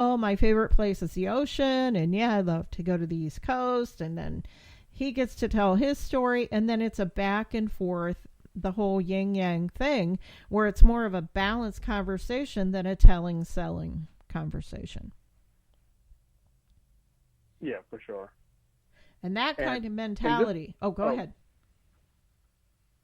oh, my favorite place is the ocean. And yeah, I love to go to the East Coast. And then he gets to tell his story. And then it's a back and forth, the whole yin yang thing, where it's more of a balanced conversation than a telling, selling conversation. Yeah, for sure. And that kind of mentality. Go ahead.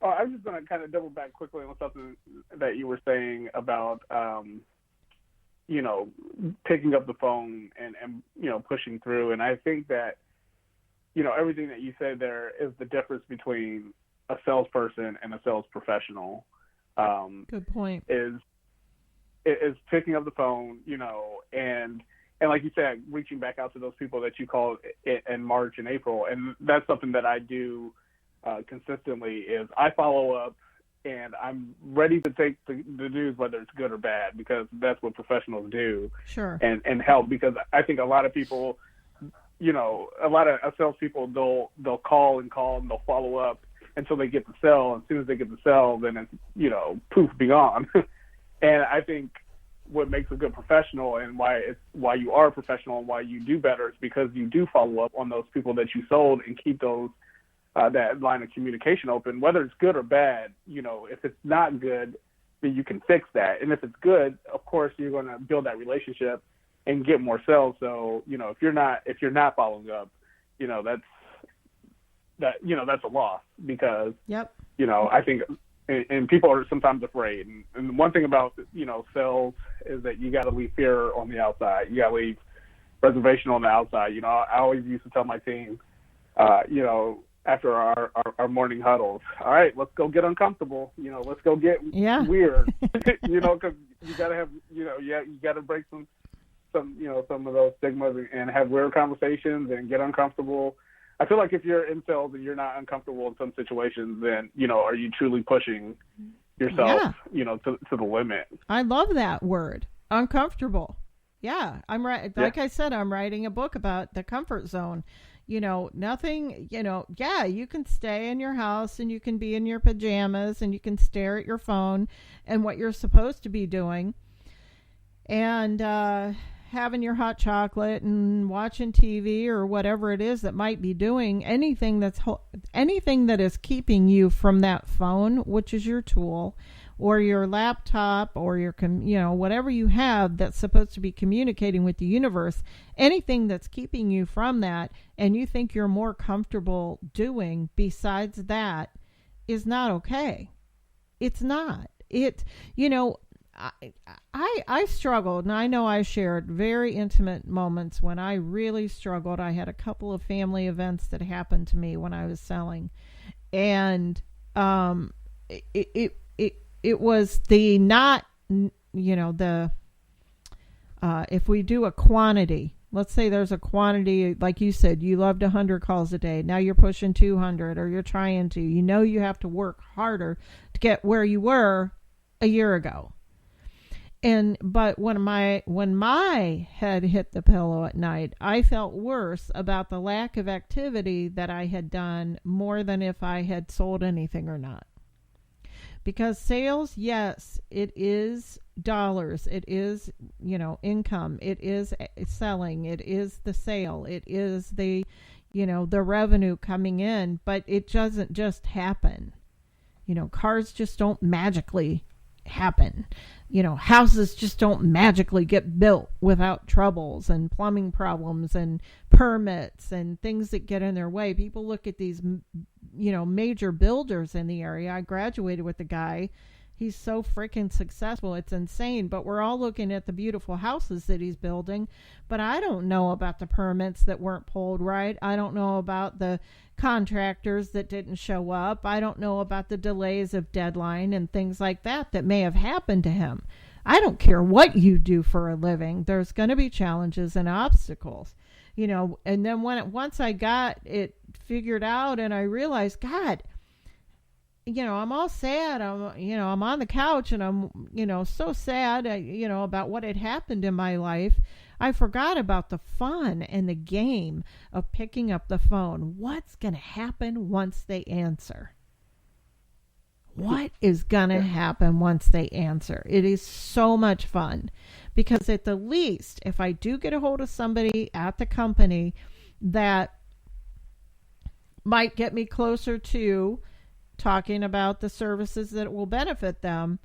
Oh, I was just going to kind of double back quickly on something that you were saying about, picking up the phone and pushing through. And I think that, everything that you said there is the difference between a salesperson and a sales professional. Good point. Is picking up the phone, and like you said, reaching back out to those people that you called in March and April. And that's something that I do consistently is I follow up and I'm ready to take the news, whether it's good or bad, because that's what professionals do. Sure. And help, because I think a lot of people, a lot of salespeople, they'll call and they'll follow up until they get the sell. As soon as they get the sell, then it's, poof, be gone. And I think what makes a good professional and why you are a professional and why you do better is because you do follow up on those people that you sold and keep those that line of communication open, whether it's good or bad. If it's not good, then you can fix that. And if it's good, of course, you're going to build that relationship and get more sales. So, if you're not following up, that's a loss, because, yep. I think, and people are sometimes afraid. And one thing about, sales is that you got to leave fear on the outside. You got to leave reservation on the outside. I always used to tell my team, after our morning huddles, all right, let's go get uncomfortable. Let's go get weird. Because you got to have, you got to break some of those stigmas and have weird conversations and get uncomfortable. I feel like if you're in sales and you're not uncomfortable in some situations, then, are you truly pushing yourself, to the limit? I love that word, uncomfortable. Yeah, I'm right. Like I said, I'm writing a book about the comfort zone. Nothing, you can stay in your house and you can be in your pajamas and you can stare at your phone and what you're supposed to be doing and having your hot chocolate and watching TV or whatever it is that might be doing, anything that is keeping you from that phone, which is your tool, or your laptop, or your whatever you have that's supposed to be communicating with the universe, anything that's keeping you from that and you think you're more comfortable doing besides that is not okay. It's not. I struggled, and I know I shared very intimate moments when I really struggled. I had a couple of family events that happened to me when I was selling, and it was the not, if we do a quantity, let's say there's a quantity, like you said, you loved 100 calls a day. Now you're pushing 200, or you're trying to, you have to work harder to get where you were a year ago. But when my head hit the pillow at night, I felt worse about the lack of activity that I had done more than if I had sold anything or not. Because sales, yes, it is dollars. It is, income. It is selling. It is the sale. It is the revenue coming in. But it doesn't just happen. Cars just don't magically happen. Houses just don't magically get built without troubles and plumbing problems and permits and things that get in their way. People look at these, major builders in the area. I graduated with a guy. He's so freaking successful. It's insane. But we're all looking at the beautiful houses that he's building. But I don't know about the permits that weren't pulled right. I don't know about the contractors that didn't show up. I don't know about the delays of deadline and things like that may have happened to him. I don't care what you do for a living. There's going to be challenges and obstacles, and then once I got it figured out and I realized, God, I'm all sad. I'm on the couch and I'm, so sad, about what had happened in my life. I forgot about the fun and the game of picking up the phone. What's going to happen once they answer? what is going to happen once they answer. It is so much fun because at the least, if I do get a hold of somebody at the company that might get me closer to talking about the services that will benefit them,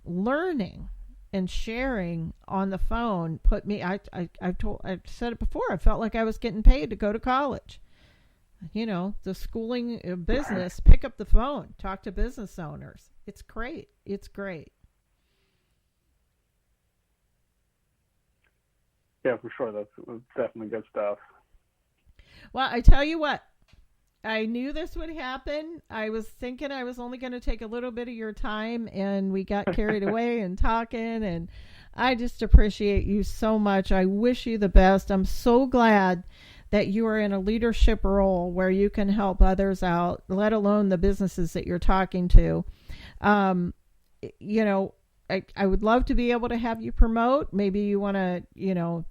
learning and sharing on the phone put me, I've said it before, I felt like I was getting paid to go to college. You know, the schooling business, pick up the phone, talk to business owners. It's great. It's great. Yeah, for sure. That's definitely good stuff. Well, I tell you what, I knew this would happen. I was thinking I was only going to take a little bit of your time, and we got carried away and talking, and I just appreciate you so much. I wish you the best. I'm so glad that you are in a leadership role where you can help others out, let alone the businesses that you're talking to. You know, I would love to be able to have you promote. Maybe you want to, you know,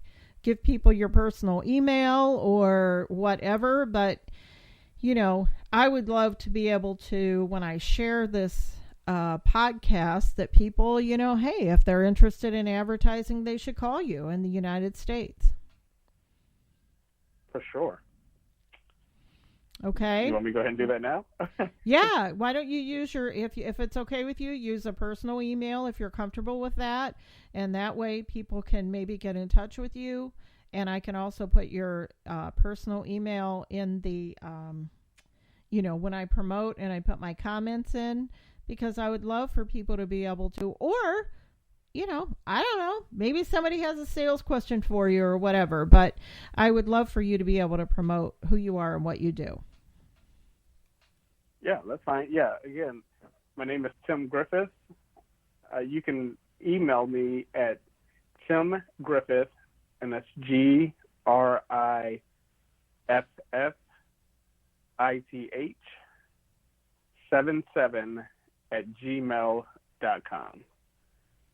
give people your personal email or whatever, but you know, I would love to be able to, when I share this podcast, that people, you know, hey, if they're interested in advertising, they should call you in the United States. For sure. Okay. You want me to go ahead and do that now? Yeah. Why don't you use your, if it's okay with you, use a personal email if you're comfortable with that. And that way people can maybe get in touch with you. And I can also put your personal email in the, you know, when I promote and I put my comments in, because I would love for people to be able to, or, you know, I don't know, maybe somebody has a sales question for you or whatever, but I would love for you to be able to promote who you are and what you do. Yeah, that's fine. Yeah, again, my name is Tim Griffith. You can email me at Tim Griffith, and that's GRIFFITH 77 at gmail.com.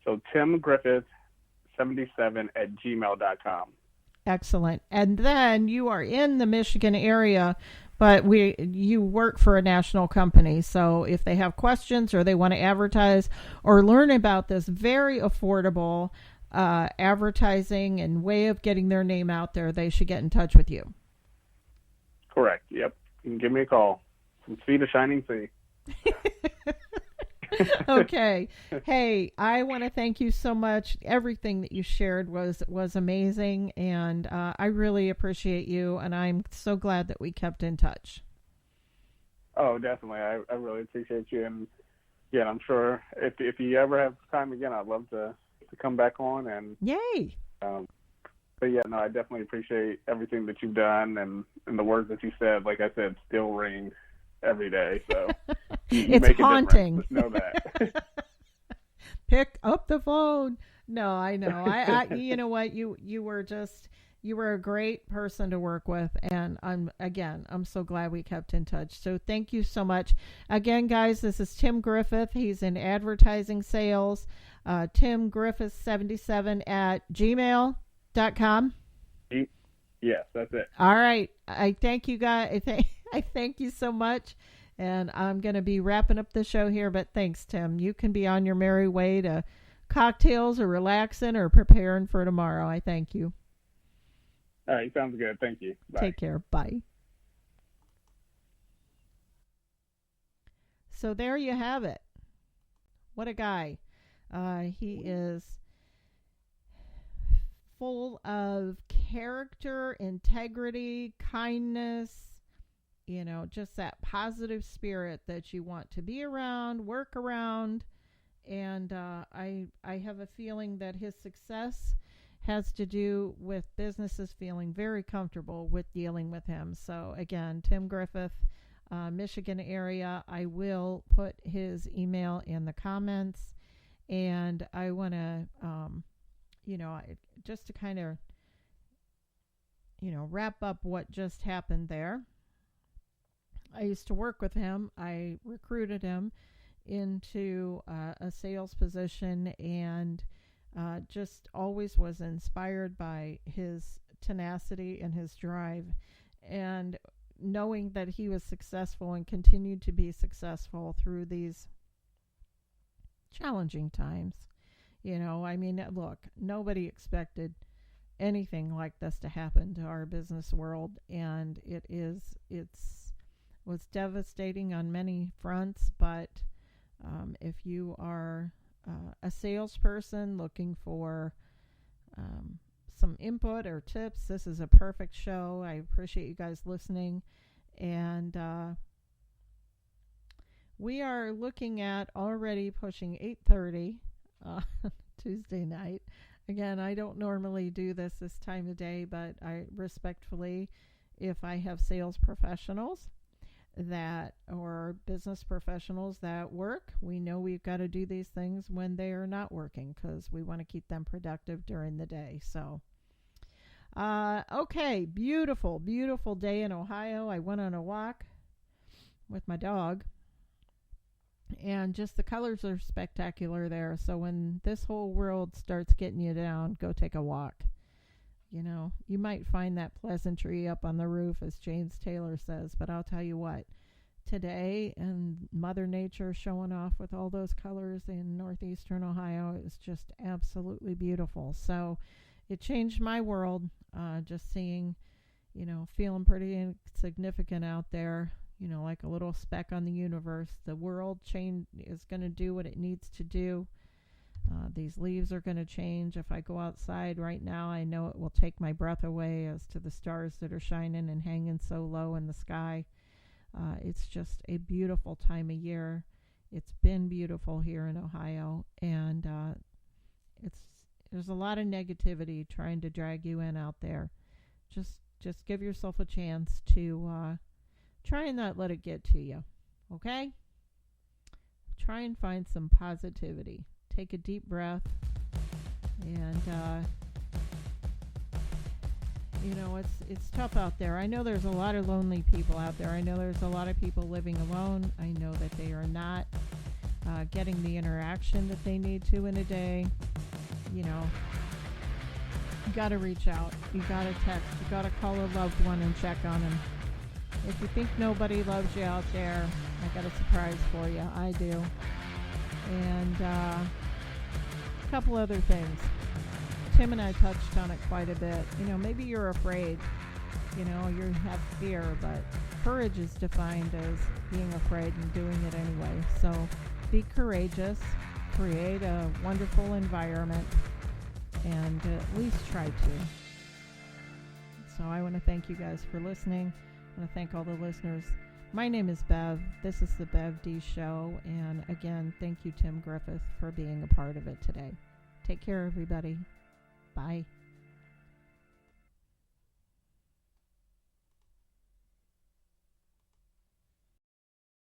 So Tim Griffith 77 at gmail.com. Excellent. And then you are in the Michigan area, but you work for a national company. So if they have questions or they want to advertise or learn about this very affordable advertising and way of getting their name out there, they should get in touch with you. Correct. Yep. You can give me a call from sea to shining sea. Okay. Hey, I want to thank you so much. Everything that you shared was amazing, and I really appreciate you, and I'm so glad that we kept in touch. Oh, definitely. I really appreciate you, and yeah, I'm sure if you ever have time again, I'd love to come back on. And yay. But yeah, no, I definitely appreciate everything that you've done, and the words that you said, like I said, still ring every day. So you it's make haunting. Just know that. Pick up the phone. No, I know. I you know what, you were a great person to work with, and I'm so glad we kept in touch. So thank you so much. Again, guys, this is Tim Griffith. He's in advertising sales. Tim Griffith 77 at gmail.com. Yes, that's it. All right. I thank you guys. I thank you so much. And I'm going to be wrapping up the show here, but thanks, Tim. You can be on your merry way to cocktails or relaxing or preparing for tomorrow. I thank you. All right. Sounds good. Thank you. Bye. Take care. Bye. So there you have it. What a guy. He is full of character, integrity, kindness, you know, just that positive spirit that you want to be around, work around. And I have a feeling that his success has to do with businesses feeling very comfortable with dealing with him. So again, Tim Griffith, Michigan area. I will put his email in the comments. And I want to, you know, just to kind of, you know, wrap up what just happened there. I used to work with him. I recruited him into a sales position, and just always was inspired by his tenacity and his drive. And knowing that he was successful and continued to be successful through these challenging times. I mean, look, nobody expected anything like this to happen to our business world, and it's was devastating on many fronts. But if you are a salesperson looking for some input or tips, this is a perfect show. I appreciate you guys listening, and we are looking at already pushing 8:30 Tuesday night. Again, I don't normally do this time of day, but I respectfully, if I have sales professionals or business professionals that work, we know we've got to do these things when they are not working, because we want to keep them productive during the day. So, okay, beautiful, beautiful day in Ohio. I went on a walk with my dog, and just the colors are spectacular there. So when this whole world starts getting you down, go take a walk. You might find that pleasantry up on the roof, as James Taylor says, but I'll tell you what, today, and Mother Nature showing off with all those colors in northeastern Ohio is just absolutely beautiful. So it changed my world, just seeing, feeling pretty insignificant out there, like a little speck on the universe. The world is going to do what it needs to do. These leaves are going to change. If I go outside right now, I know it will take my breath away as to the stars that are shining and hanging so low in the sky. It's just a beautiful time of year. It's been beautiful here in Ohio, and there's a lot of negativity trying to drag you in out there. Just give yourself a chance to try and not let it get to you, okay? Try and find some positivity. Take a deep breath, and it's tough out there. I know there's a lot of lonely people out there. I know there's a lot of people living alone. I know that they are not getting the interaction that they need to in a day. You got to reach out. You got to text. You got to call a loved one and check on them. If you think nobody loves you out there, I got a surprise for you. I do. And a couple other things. Tim and I touched on it quite a bit. Maybe you're afraid. You have fear, but courage is defined as being afraid and doing it anyway. So be courageous. Create a wonderful environment, and at least try to. So I want to thank you guys for listening. I want to thank all the listeners. My name is Bev. This is the Bev D Show. And again, thank you, Tim Griffith, for being a part of it today. Take care, everybody. Bye.